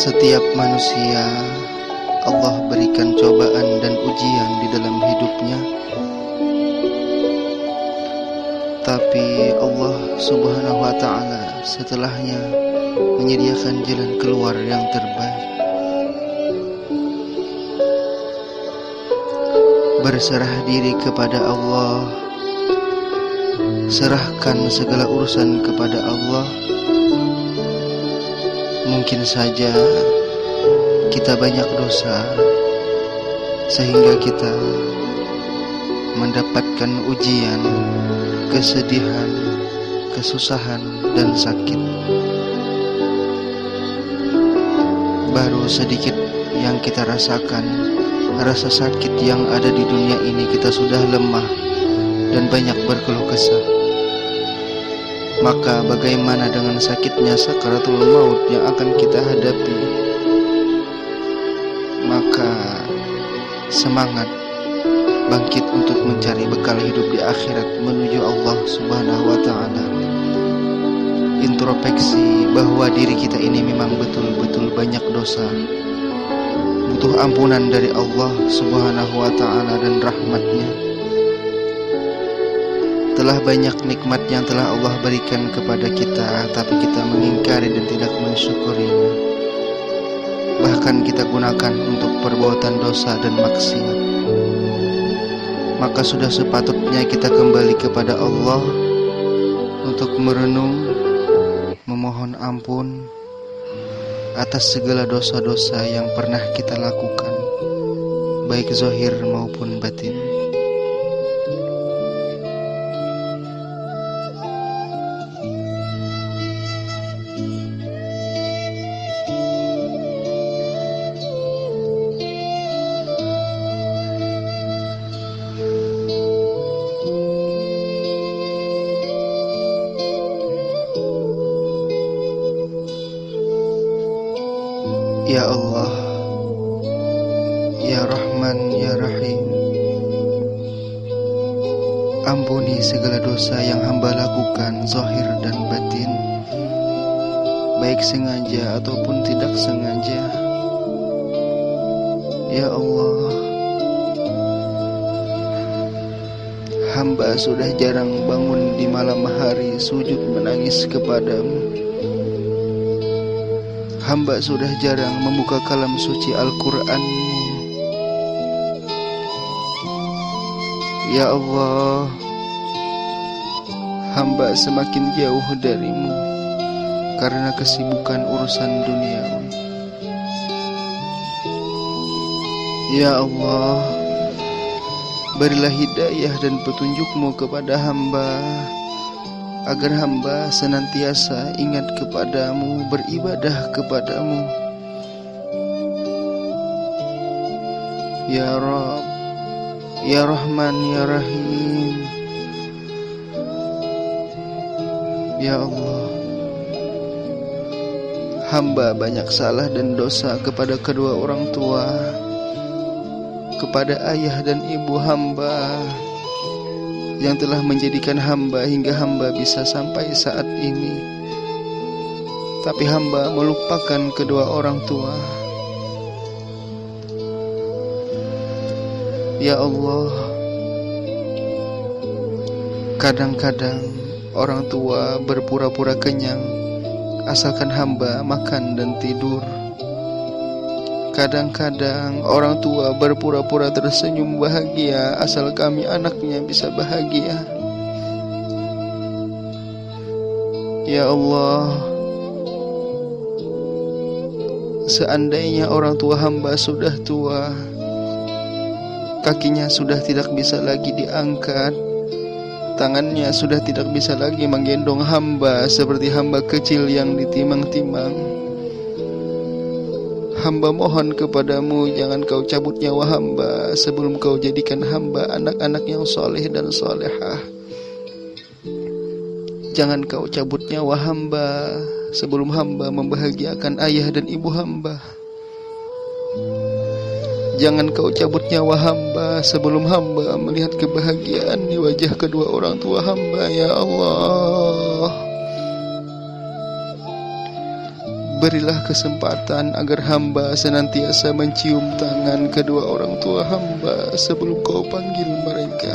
Setiap manusia Allah berikan cobaan dan ujian di dalam hidupnya, tapi Allah Subhanahu wa ta'ala setelahnya menyediakan jalan keluar yang terbaik. Berserah diri kepada Allah, serahkan segala urusan kepada Allah. Mungkin saja kita banyak dosa sehingga kita mendapatkan ujian, kesedihan, kesusahan, dan sakit. Baru sedikit yang kita rasakan, rasa sakit yang ada di dunia ini, kita sudah lemah dan banyak berkeluh kesah. Maka bagaimana dengan sakitnya sakaratul maut yang akan kita hadapi? Maka semangat bangkit untuk mencari bekal hidup di akhirat menuju Allah Subhanahu wa ta'ala. Introspeksi bahwa diri kita ini memang betul-betul banyak dosa, butuh ampunan dari Allah Subhanahu wa ta'ala dan rahmatnya. Telah banyak nikmat yang telah Allah berikan kepada kita, tapi kita mengingkari dan tidak mensyukurinya. Bahkan kita gunakan untuk perbuatan dosa dan maksiat. Maka sudah sepatutnya kita kembali kepada Allah untuk merenung, memohon ampun atas segala dosa-dosa yang pernah kita lakukan, baik zahir maupun batin. Ya Allah, Ya Rahman, Ya Rahim, ampuni segala dosa yang hamba lakukan zahir dan batin, baik sengaja ataupun tidak sengaja. Ya Allah, hamba sudah jarang bangun di malam hari sujud menangis kepadamu. Hamba sudah jarang membuka kalam suci Al-Quran-Mu. Ya Allah, hamba semakin jauh dari-Mu karena kesibukan urusan duniawi. Ya Allah, berilah hidayah dan petunjuk-Mu kepada hamba, agar hamba senantiasa ingat kepadamu, beribadah kepadamu. Ya Rabb, Ya Rahman, Ya Rahim. Ya Allah, hamba banyak salah dan dosa kepada kedua orang tua, kepada ayah dan ibu hamba yang telah menjadikan hamba hingga hamba bisa sampai saat ini. Tapi hamba melupakan kedua orang tua. Ya Allah, kadang-kadang orang tua berpura-pura kenyang asalkan hamba makan dan tidur. Kadang-kadang orang tua berpura-pura tersenyum bahagia asal kami anaknya bisa bahagia. Ya Allah, seandainya orang tua hamba sudah tua, kakinya sudah tidak bisa lagi diangkat, tangannya sudah tidak bisa lagi menggendong hamba seperti hamba kecil yang ditimang-timang. Hamba mohon kepadamu, jangan kau cabut nyawa hamba sebelum kau jadikan hamba anak-anak yang soleh dan solehah. Jangan kau cabut nyawa hamba sebelum hamba membahagiakan ayah dan ibu hamba. Jangan kau cabut nyawa hamba sebelum hamba melihat kebahagiaan di wajah kedua orang tua hamba, ya Allah. Berilah kesempatan agar hamba senantiasa mencium tangan kedua orang tua hamba sebelum Kau panggil mereka.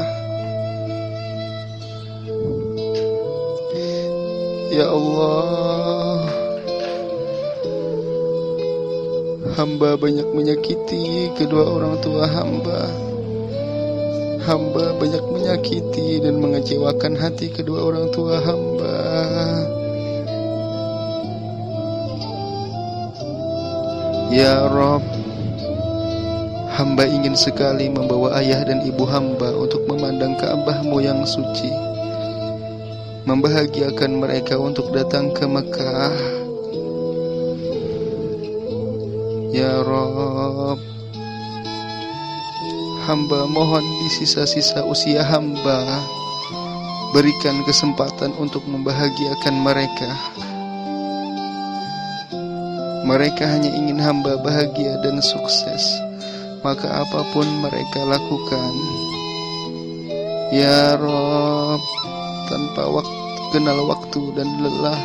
Ya Allah, hamba banyak menyakiti kedua orang tua hamba. Hamba banyak menyakiti dan mengecewakan hati kedua orang tua hamba. Ya Rabb, hamba ingin sekali membawa ayah dan ibu hamba untuk memandang Ka'bah-Mu yang suci, membahagiakan mereka untuk datang ke Mekah. Ya Rabb, hamba mohon di sisa-sisa usia hamba, berikan kesempatan untuk membahagiakan mereka. Mereka hanya ingin hamba bahagia dan sukses, maka apapun mereka lakukan. Ya Rabb, tanpa kenal waktu dan lelah.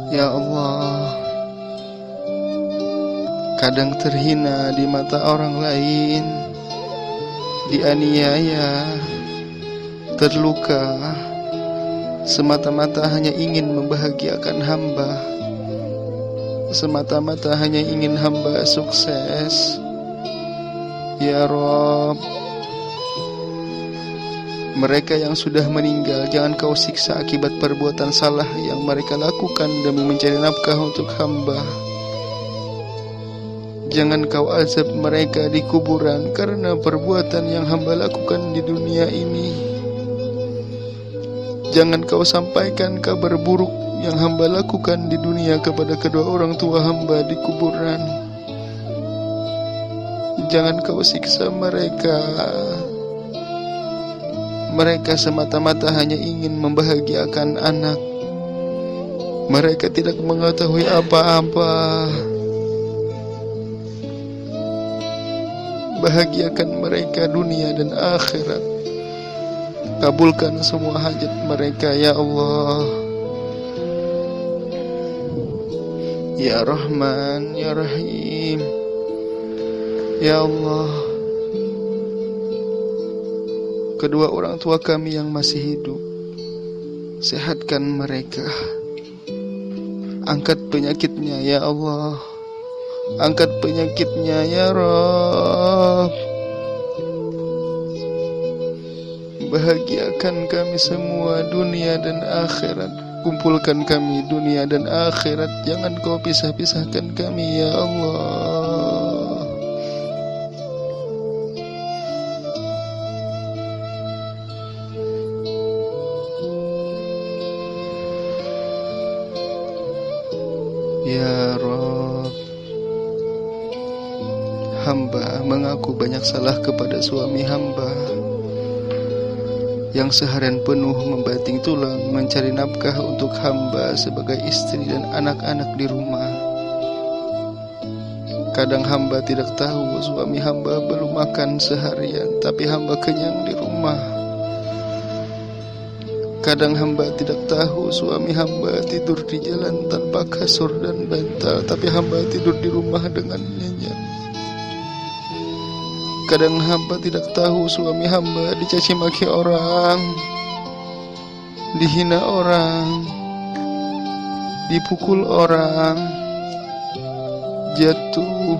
Ya Allah, kadang terhina di mata orang lain, dianiaya, terluka, semata-mata hanya ingin membahagiakan hamba, semata-mata hanya ingin hamba sukses. Ya Rabb, mereka yang sudah meninggal jangan Kau siksa akibat perbuatan salah yang mereka lakukan demi mencari nafkah untuk hamba. Jangan Kau azab mereka di kuburan karena perbuatan yang hamba lakukan di dunia ini. Jangan Kau sampaikan kabar buruk yang hamba lakukan di dunia kepada kedua orang tua hamba di kuburan. Jangan Kau siksa mereka. Mereka semata-mata hanya ingin membahagiakan anak. Mereka tidak mengetahui apa-apa. Bahagiakan mereka dunia dan akhirat. Kabulkan semua hajat mereka, Ya Allah. Ya Rahman, Ya Rahim. Ya Allah, kedua orang tua kami yang masih hidup, sehatkan mereka. Angkat penyakitnya, Ya Allah. Angkat penyakitnya, Ya Rabb. Bahagiakan kami semua dunia dan akhirat. Kumpulkan kami dunia dan akhirat. Jangan Kau pisah-pisahkan kami, Ya Allah. Ya Rabb, hamba mengaku banyak salah kepada suami hamba yang seharian penuh membanting tulang mencari nafkah untuk hamba sebagai istri dan anak-anak di rumah. Kadang hamba tidak tahu suami hamba belum makan seharian, tapi hamba kenyang di rumah. Kadang hamba tidak tahu suami hamba tidur di jalan tanpa kasur dan bantal, tapi hamba tidur di rumah dengan nyenyak. Kadang hamba tidak tahu suami hamba dicaci maki orang, dihina orang, dipukul orang, jatuh,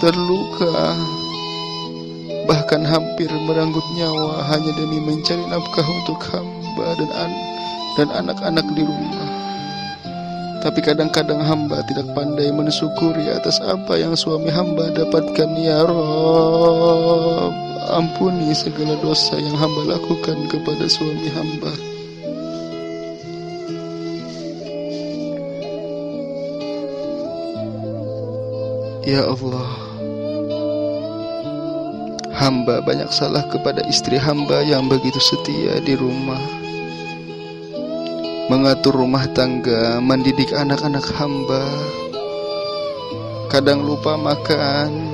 terluka, bahkan hampir merenggut nyawa hanya demi mencari nafkah untuk hamba dan anak-anak di rumah. Tapi kadang-kadang hamba tidak pandai mensyukuri atas apa yang suami hamba dapatkan. Ya Rabb, ampuni segala dosa yang hamba lakukan kepada suami hamba. Ya Allah, hamba banyak salah kepada istri hamba yang begitu setia di rumah, mengatur rumah tangga, mendidik anak-anak hamba. Kadang lupa makan,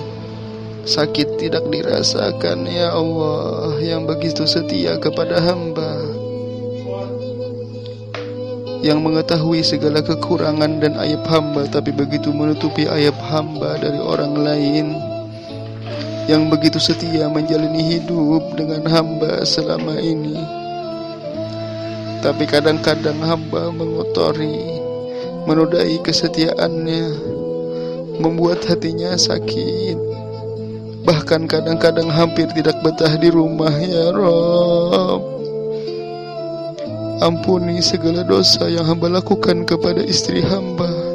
sakit tidak dirasakan. Ya Allah, yang begitu setia kepada hamba. yang mengetahui segala kekurangan dan aib hamba, tapi begitu menutupi aib hamba dari orang lain, yang begitu setia menjalani hidup dengan hamba selama ini. Tapi kadang-kadang hamba mengotori, menodai kesetiaannya, membuat hatinya sakit. Bahkan kadang-kadang hampir tidak betah di rumah. Ya Rabb, ampuni segala dosa yang hamba lakukan kepada istri hamba.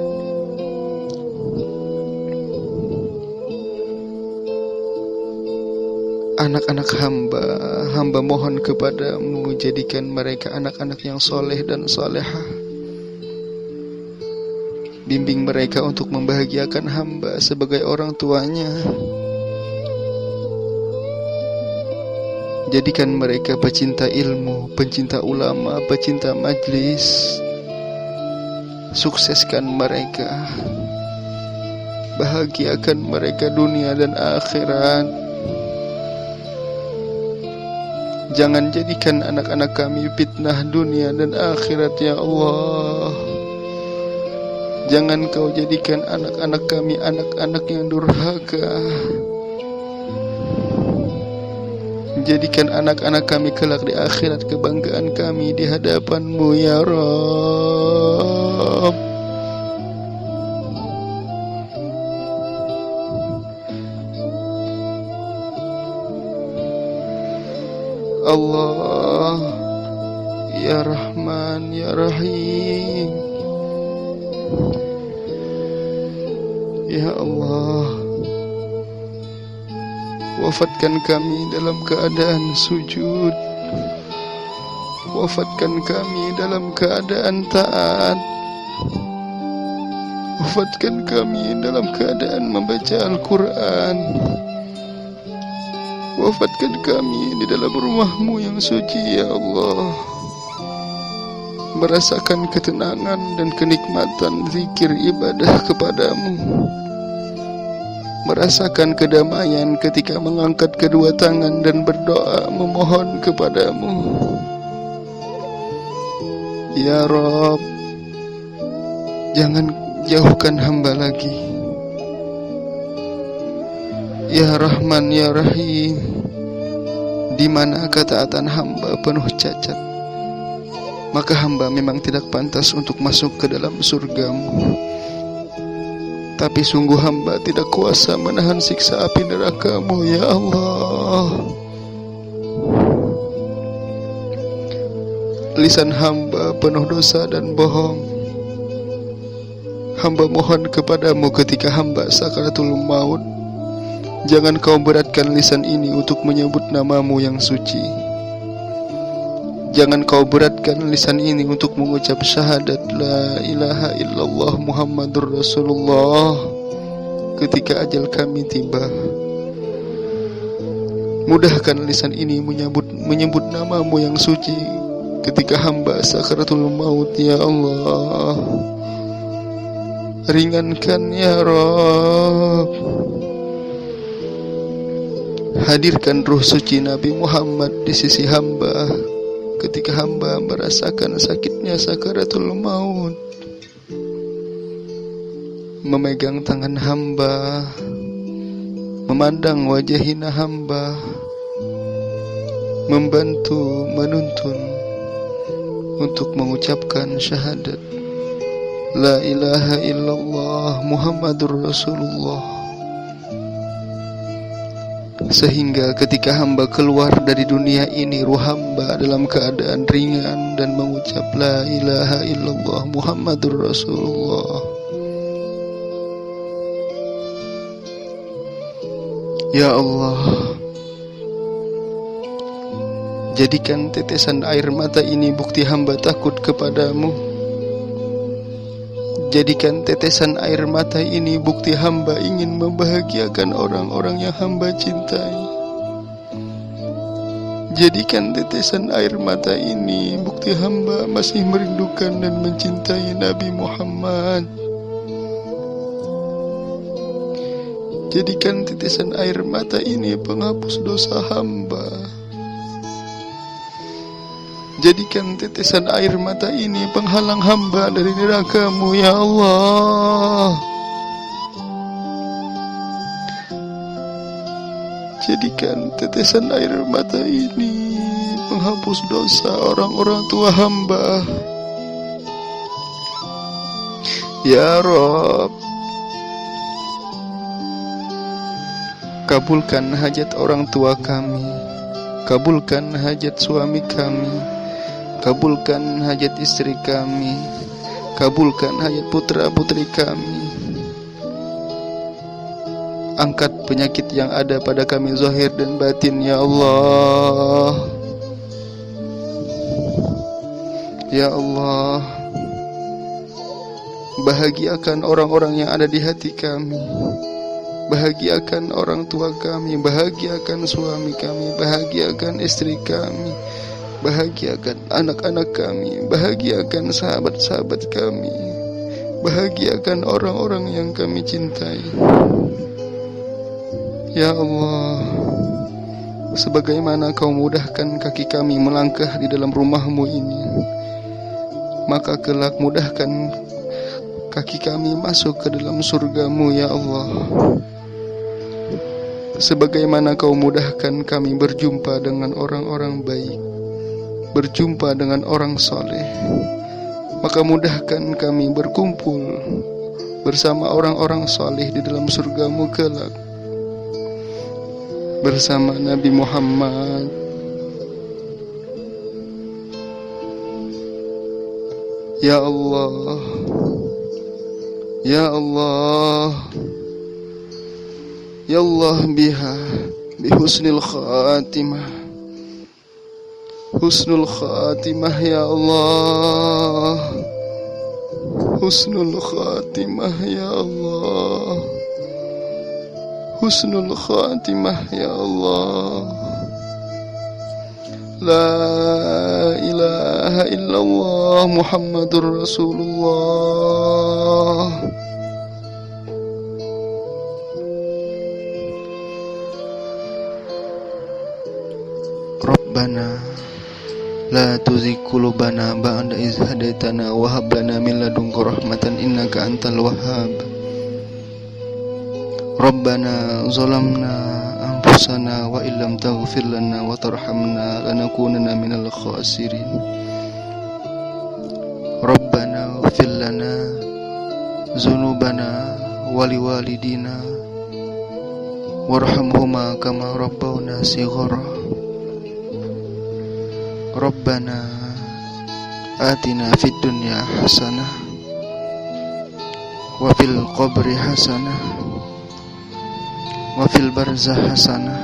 Anak-anak hamba mohon kepadamu, jadikan mereka anak-anak yang soleh dan solehah. Bimbing mereka untuk membahagiakan hamba sebagai orang tuanya. Jadikan mereka pecinta ilmu, pencinta ulama, pecinta majlis. Sukseskan mereka, bahagiakan mereka dunia dan akhirat. Jangan jadikan anak-anak kami fitnah dunia dan akhirat, ya Allah. Jangan kau jadikan anak-anak kami anak-anak yang durhaka. Jadikan anak-anak kami kelak di akhirat kebanggaan kami di hadapan-Mu, ya Rabb. Allah, ya Rahman, ya Rahim. Ya Allah, wafatkan kami dalam keadaan sujud. Wafatkan kami dalam keadaan taat. Wafatkan kami dalam keadaan membaca Al-Quran. Wafatkan kami di dalam rumah-Mu yang suci, ya Allah. Merasakan ketenangan dan kenikmatan zikir ibadah kepadamu. Merasakan kedamaian ketika mengangkat kedua tangan dan berdoa memohon kepadamu. Ya Rabb, jangan jauhkan hamba lagi. Ya Rahman, ya Rahim, di mana ketaatan hamba penuh cacat, maka hamba memang tidak pantas untuk masuk ke dalam surga-Mu. Tapi sungguh hamba tidak kuasa menahan siksa api neraka-Mu, ya Allah. Lisan hamba penuh dosa dan bohong. Hamba mohon kepadamu ketika hamba sakaratul maut, jangan kau beratkan lisan ini untuk menyebut nama-Mu yang suci. Jangan kau beratkan lisan ini untuk mengucap syahadat la ilaha illallah Muhammadur Rasulullah ketika ajal kami tiba. Mudahkan lisan ini menyebut nama-Mu yang suci ketika hamba sakaratul maut, ya Allah. Ringankan, ya Rabb. Hadirkan ruh suci Nabi Muhammad di sisi hamba ketika hamba merasakan sakitnya sakaratul maut. Memegang tangan hamba, memandang wajah hina hamba, membantu, menuntun untuk mengucapkan syahadat la ilaha illallah Muhammadur Rasulullah. Sehingga ketika hamba keluar dari dunia ini, ruh hamba dalam keadaan ringan dan mengucap la ilaha illallah Muhammadur Rasulullah. Ya Allah, jadikan tetesan air mata ini bukti hamba takut kepadamu. Jadikan tetesan air mata ini bukti hamba ingin membahagiakan orang-orang yang hamba cintai. Jadikan tetesan air mata ini bukti hamba masih merindukan dan mencintai Nabi Muhammad. Jadikan tetesan air mata ini penghapus dosa hamba. Jadikan tetesan air mata ini penghalang hamba dari neraka-Mu ya Allah. Jadikan tetesan air mata ini penghapus dosa orang-orang tua hamba. Ya Rabb, kabulkan hajat orang tua kami, kabulkan hajat suami kami, kabulkan hajat istri kami, kabulkan hajat putra-putri kami. Angkat penyakit yang ada pada kami zahir dan batin ya Allah. Ya Allah, bahagiakan orang-orang yang ada di hati kami, bahagiakan orang tua kami, bahagiakan suami kami, bahagiakan istri kami, bahagiakan anak-anak kami, bahagiakan sahabat-sahabat kami, bahagiakan orang-orang yang kami cintai. Ya Allah, sebagaimana Kau mudahkan kaki kami melangkah di dalam rumah-Mu ini, maka kelak mudahkan kaki kami masuk ke dalam surga-Mu ya Allah. Sebagaimana Kau mudahkan kami berjumpa dengan orang-orang baik, berjumpa dengan orang soleh, maka mudahkan kami berkumpul bersama orang-orang soleh di dalam surga-Mu kelak, bersama Nabi Muhammad. Ya Allah, Ya Allah, Ya Allah, biha bihusnil khatimah, husnul khatimah ya Allah, husnul khatimah ya Allah, husnul khatimah ya Allah. La ilaha illallah Muhammadur Rasulullah. Rabbana la tuzigh qulubana ba'da idh hadaitana wa hab lana min ladunka rahmatan innaka antal wahhab. Rabbana zalamna anfusana wa illam taghfir lana wa tarhamna lanakunanna minal khasirin. Rabbana ighfir lana dzunubana wa liwalidina warhamhuma kama rabbawna shighara. Rabbana atina fid dunya hasanah wa fil qabri hasanah wa fil barzah hasanah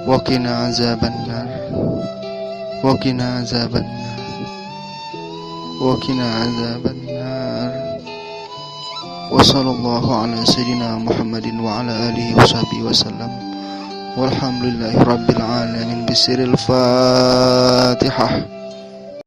wa qina azabannar wa qina azabannar wa qina azabannar. Wa sallallahu ala sayyidina Muhammadin wa ala alihi wa sahbihi wa sallam. Walhamdulillahi rabbil alamin. Bisiril Fatihah.